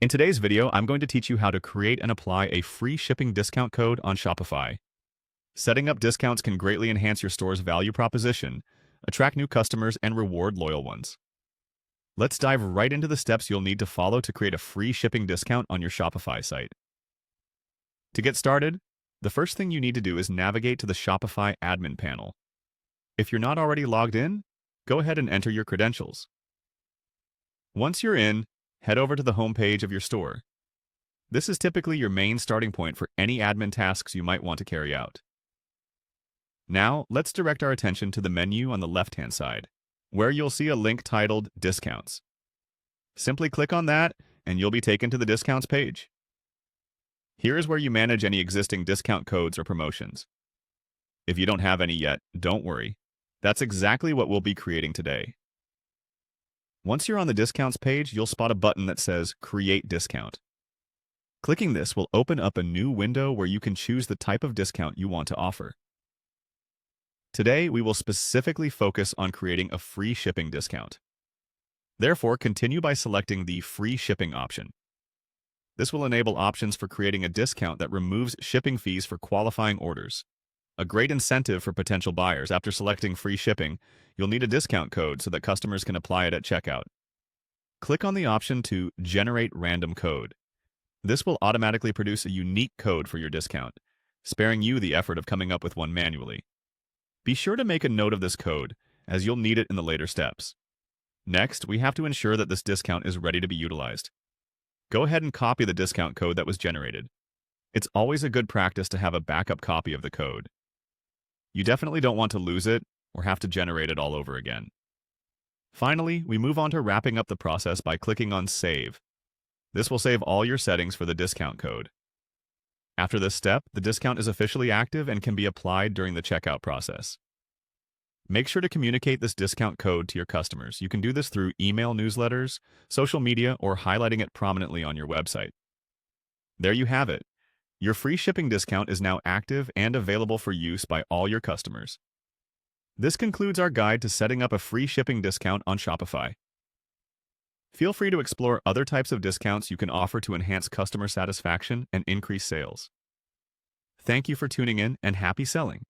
In today's video, I'm going to teach you how to create and apply a free shipping discount code on Shopify. Setting up discounts can greatly enhance your store's value proposition, attract new customers, and reward loyal ones. Let's dive right into the steps you'll need to follow to create a free shipping discount on your Shopify site. To get started, the first thing you need to do is navigate to the Shopify admin panel. If you're not already logged in, go ahead and enter your credentials. Once you're in, head over to the homepage of your store. This is typically your main starting point for any admin tasks you might want to carry out. Now, let's direct our attention to the menu on the left-hand side, where you'll see a link titled Discounts. Simply click on that, and you'll be taken to the Discounts page. Here is where you manage any existing discount codes or promotions. If you don't have any yet, don't worry. That's exactly what we'll be creating today. Once you're on the Discounts page, you'll spot a button that says Create Discount. Clicking this will open up a new window where you can choose the type of discount you want to offer. Today, we will specifically focus on creating a free shipping discount. Therefore, continue by selecting the Free Shipping option. This will enable options for creating a discount that removes shipping fees for qualifying orders. A great incentive for potential buyers. After selecting free shipping, you'll need a discount code so that customers can apply it at checkout. Click on the option to Generate Random Code. This will automatically produce a unique code for your discount, sparing you the effort of coming up with one manually. Be sure to make a note of this code, as you'll need it in the later steps. Next, we have to ensure that this discount is ready to be utilized. Go ahead and copy the discount code that was generated. It's always a good practice to have a backup copy of the code. You definitely don't want to lose it or have to generate it all over again. Finally, we move on to wrapping up the process by clicking on Save. This will save all your settings for the discount code. After this step, the discount is officially active and can be applied during the checkout process. Make sure to communicate this discount code to your customers. You can do this through email newsletters, social media, or highlighting it prominently on your website. There you have it. Your free shipping discount is now active and available for use by all your customers. This concludes our guide to setting up a free shipping discount on Shopify. Feel free to explore other types of discounts you can offer to enhance customer satisfaction and increase sales. Thank you for tuning in, and happy selling!